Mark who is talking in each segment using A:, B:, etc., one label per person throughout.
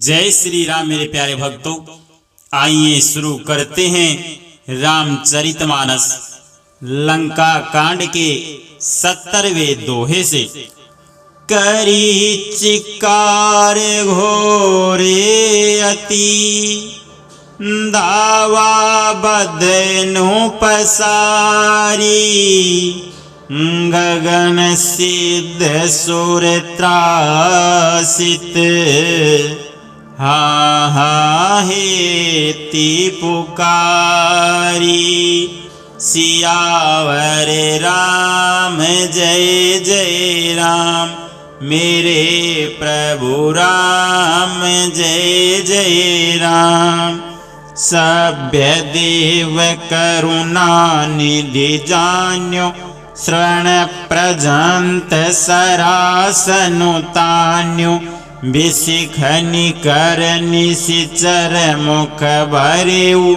A: जय श्री राम मेरे प्यारे भक्तों, आइए शुरू करते हैं रामचरितमानस लंका कांड के 70वें दोहे से। करी चिकार घोरे अति दावा बदनु पसारी गगन सिद्ध सुर त्रासित हा हा हेति पुकारी। सियावर राम जय जय राम, मेरे प्रभु राम जय जय राम। सभ्य देव करुणा निधि जान्यो, श्रवण प्रजंत सरासनुतान्यो। विशिखनि कर निशिचर मुख भरेऊ,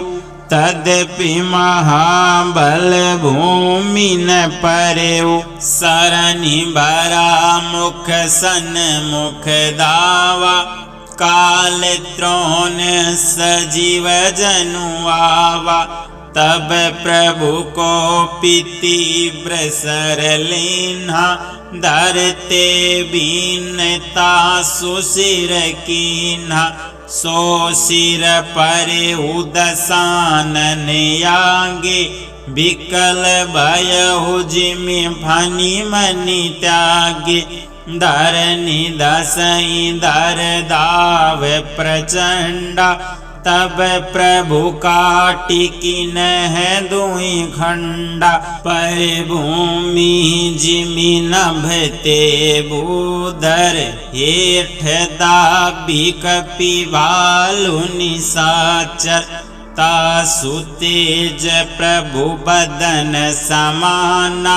A: तदपि महाबल भूमि न परेऊ। सरनि भरा मुख सन मुख दावा, काल त्रोण सजीव जनु आवा। तब प्रभु को तीव्र सर लीन्हा, धरते बीनता सुशिर कीन्हा। सो सिर परे उदसानन आगे, विकल भयहु जिमि फनि मनि त्यागे। धरनि दसई धर दाव प्रचंडा, तब प्रभु काटि किन्ह दुई खंडा। पर भूमि जिमि नभते भूधर, हेठ दाबी कपि भालु निशाचर। तासु तेज प्रभु बदन समाना,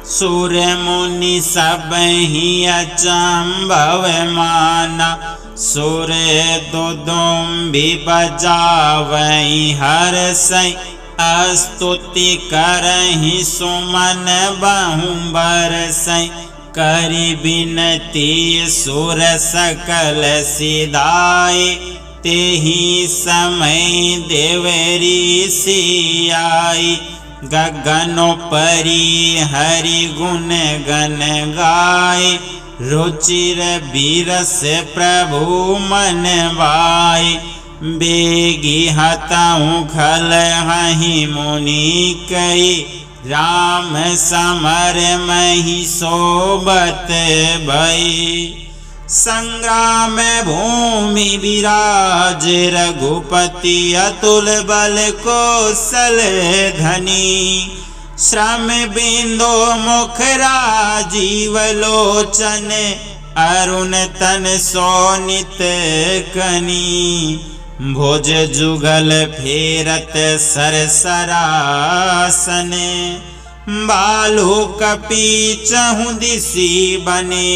A: सुर मुनि सबहि अचंभव माना। सुर दुदुम्बि बजावई हर्षई, स्तुति करहि सुमन बहु बरसई। करि बिनती सुर सकल सिधाए, तेहि समय देव ऋषि आई। गगनोपरि हरि गुण गन गाए, रुचिर बीरस प्रभु मन बाई। बेगी हतहु खल हहि मुनि कई, राम समर महि सोबत भई। संग्राम भूमि विराज रघुपति, अतुल बल कौशल धनी। श्रम बिंदु मुख राजीव लोचन, अरुण तन सोनित कनी। भुज जुगल फेरत सरसरासन, बालु कपि चहु दिशि बने।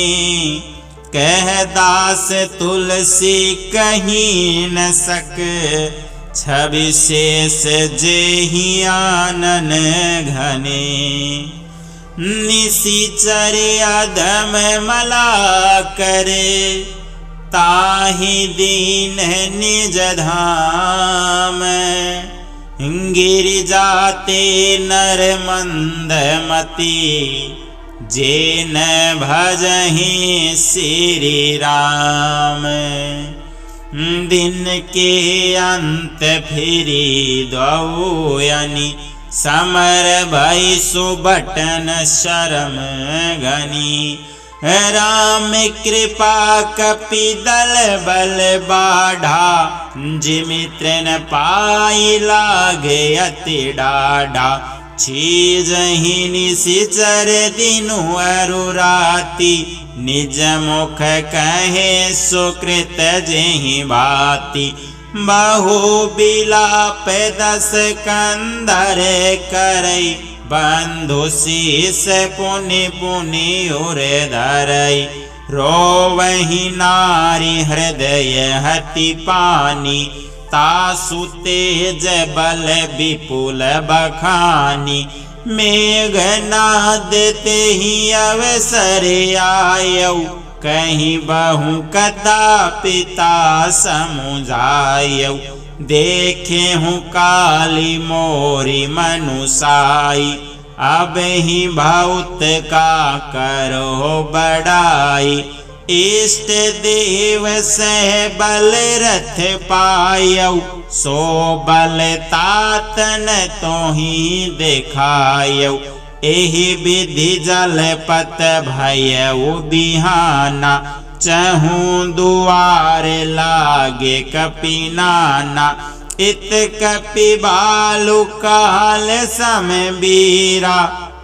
A: कह दास तुलसी कहीं न सक, छवि शेष जेहि आनन घने। निशिचर अधम मला करे, ताहि दीन निज धाम। गिर जाते नर मंद मति, जे न भजहि श्री राम। दिन के अंत फिरी द्वौयनि, समर भई सुबटन शरम घनी। राम कृपा कपि दल बल बाढ़ा, जिमि तृण पाई लागे अति डाढ़ा। छीजहि निशिचर दिनु अरु राति, निज मुख कहे सुकृत जेहि भाति। बहु बिलाप दस कंदर करई, बंधु शीस पुनि पुनि उर धरई। रोवहि नारी हृदय हति पानी, तासु तेज बल विपुल बखानी। मेघनाद तेहि अवसर आयऊ, कहीं बहु कथा पिता समुझायऊ। देखे हूँ काली मोरी मनुसाई, अब ही बहुत का करो बड़ाई। इष्ट देव से बल रथ पायऊ, सो बल तातन तो ही दिखायऊ। एहि विधि जल पत भयऊ बिहाना, चहूँ दुआर लागे कपिनाना। इत कपि बालु काल सम बीरा,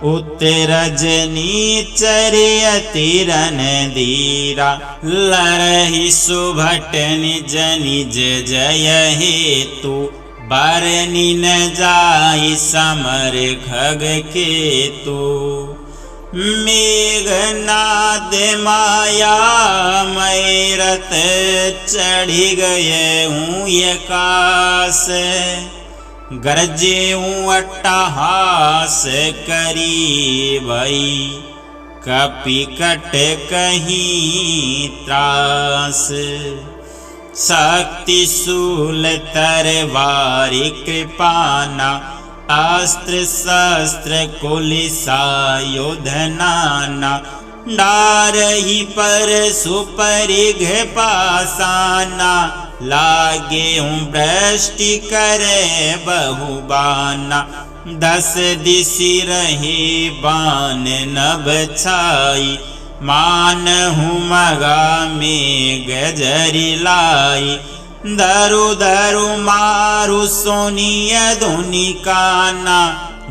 A: उत्तरजनी चरियति रणधीरा। लरहि सुभट निज निज जय हेतु, बरनि न जाई समर खग केतु। मेघनाद माया मय रथ, चढ़ी गए हूँ यकास। गरजे हूँ अट्टहास करी भई, कपि कट कहीं त्रास। शक्ति शूल तरवारी कृपाना, अस्त्र शस्त्र कुलिसायुध नाना। डारही पर सुपरिघ पासाना, लागे हूँ वृष्टि करे बहुबाना। 10 दिशि रहे बान नभ छाई, मानहु मगा में गजरी लाई। धरु धरु मारु सोनिय धुनि काना,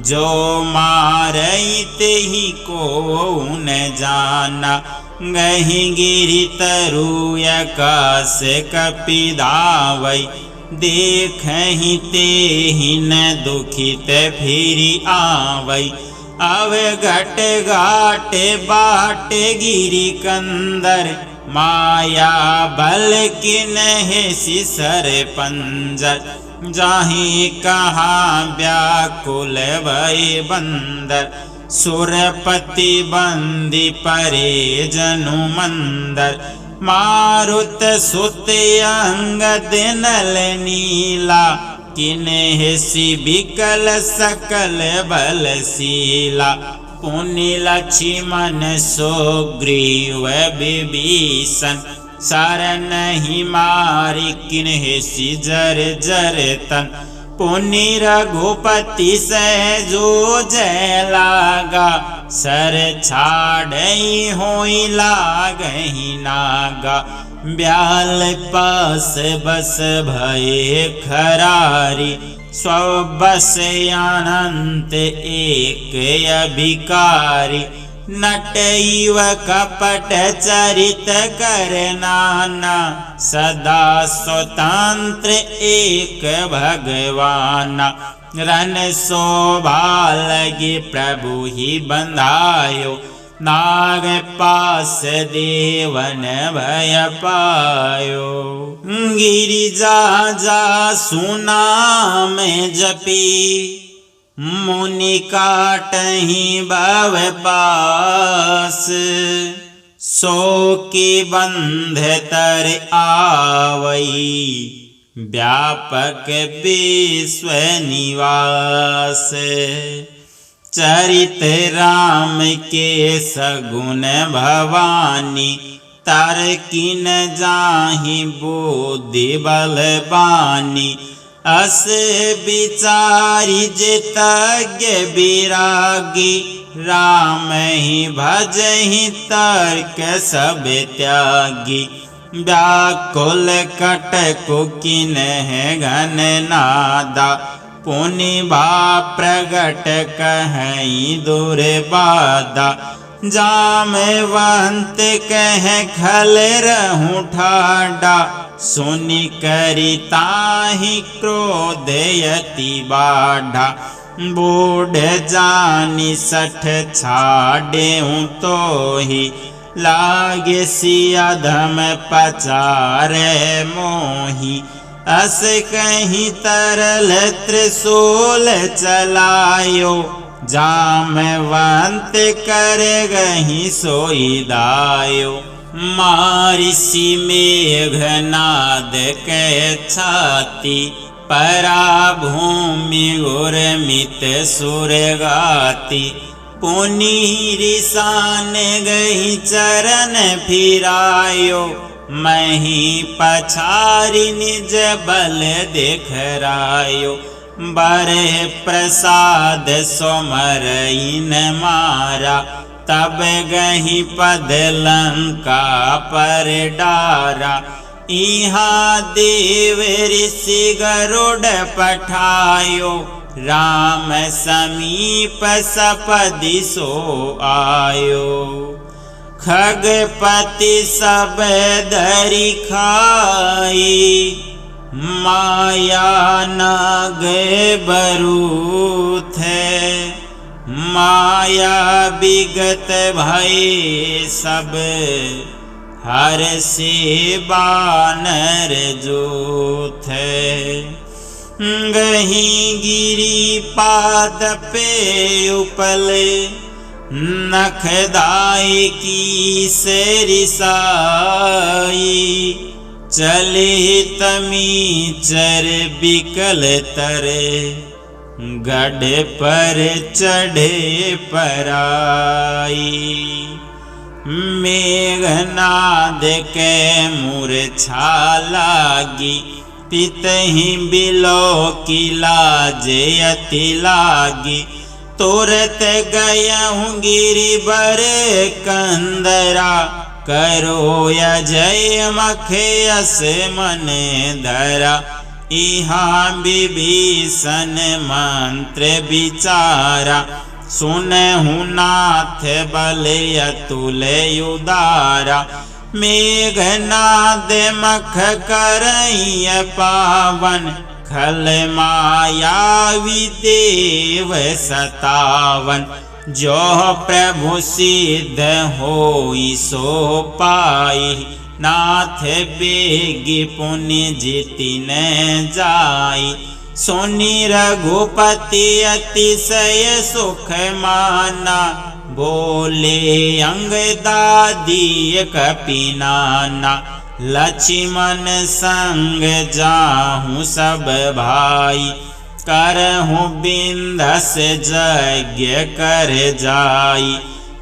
A: जो मारई तेहि को न जाना। गहि गिरि तरु यकास कपि धावै, देखहि तेहि न दुखित फिरि आवै। अब घट घाट बाट गिरि कंदर, माया बल किन्हि सिसर पंजर। जाहि कहाँ व्याकुल भय बंदर, सुरपति बंदी परे जनु मंदर। मारुत सुत अंगद नल नीला, किन्हि सि बिकल सकल बलशीला। पुनि लक्ष्मण सुग्रीव विभीषण, शरणहि मारि किन्हि सि जर जर तन। पुनि रघुपति सहजो जय लागा, सर छाड़ई होई लागहि नागा। ब्याल पास बस भये खरारी, स्व बस अनंत एक अभिकारी। नटैव कपट चरित कर नाना, सदा स्वतंत्र एक भगवाना। रन शोभा लगे प्रभु ही बंधायो, नाग पास देवन भय पायो। गिरिजा जा सुनाम जपी, मुनि काटहि भव पास। सो के बंध तर आवई, व्यापक विश्व निवास। चरित राम के सगुन भवानी, तर किन जाहि बुद्धि बलवानी। अस विचारि जितज्ञ विरागी, राम ही भजहि तर्क सब त्यागी। व्याकुल कटकु किन्हि घन नादा, पुनि भा प्रगट कहीं दुर्बाधा। जामवंत कह खल रहूं ठाडा, सुनि करि ताहि क्रोध यति बाढ़ा। बूढ़ जानि सठ छाड़ेऊँ तोहि, लागे सिया धम पचारे मोहि। अस कहीं तरल त्रिशूल चलायो, जामवंत कर गही सोई दायो। मारिषि मेघनाद के छाती, परा भूमि उर्मित सुर गाती। पुनि रिसान गही चरण फिरायो, मही पछारि निज बल दिखरायो। बरे प्रसाद सोमरई न मारा, तब गही पद लंका पर डारा। इहाँ देव ऋषि गरुड़ पठायो, राम समीप सपदि सो आयो। खगपति सब धरि खाई, माया नाग बरूथे। माया विगत भय सब, हर से बानर जूथे। गही गिरी पाद पे उपले, नखदाई की से रिसाई। चले तमी चर बिकल तरे, गढ़ पर चढ़े पराई। मेघनाद के मूर्छा लागी, पितहि बिलो की लाज अति लागी। तुरत गयहूँ गिरि बर कंदरा, करो अजय मखयस मन धरा। इहाँ विभीषण मंत्र विचारा, सुनहु नाथ बल अतुल उदारा। मेघनाद मख करई पावन, खल मायावी देव सतावन। जो प्रभु सिद्ध होई सो पाई, नाथ बेगी पुण्य जिति न जाई। सुनि रघुपति अतिशय सुख माना, बोले अंगदादी कपिनाना। लक्ष्मण संग जाहूँ सब भाई, करहूँ बिंधस यज्ञ कर जाई।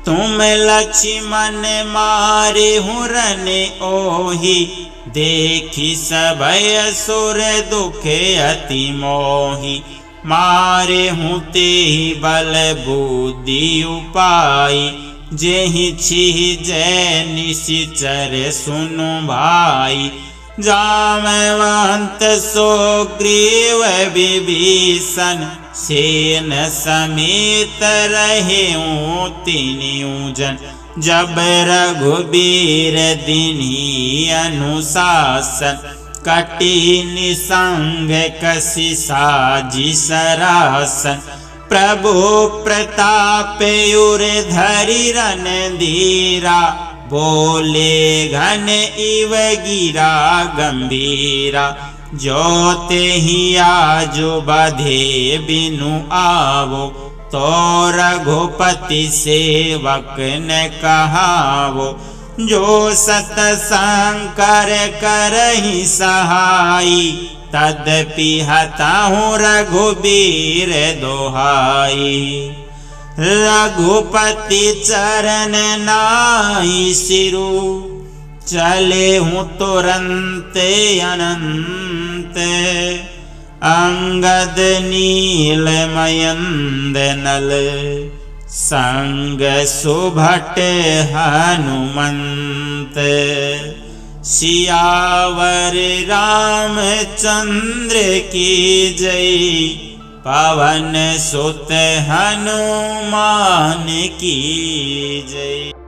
A: तुम लक्ष्मण मारे हुरन ओहि, देखी सभय असुर दुख अति मोहि। मारे हूँ तेहि बल बुद्धि उपाई, जेहि छिहि जय निशिचर सुनु भाई। जामवंत सुग्रीव विभीषण, सेन समेत रहेऊँ तीनों जन। जब रघुबीर दीन्ही अनुशासन, कटि निसंग कसी साजी सरासन। प्रभु प्रताप उर धरि रणधीरा, बोले घन इव गिरा गंभीरा। जो तेहि आजु बधे बिनु आवो, तो रघुपति सेवक न कहावो। जो सतसंकर करहि सहाई, तदपि हताहु रघुबीर दोहाई। रघुपति चरण नाहि सिरु, चले हूँ तुरंत अनंत। अंगद नील मयंद नल, संग सुभट हनुमंत। सियावर रामचंद्र की जय, पवन सुत हनुमान की जय।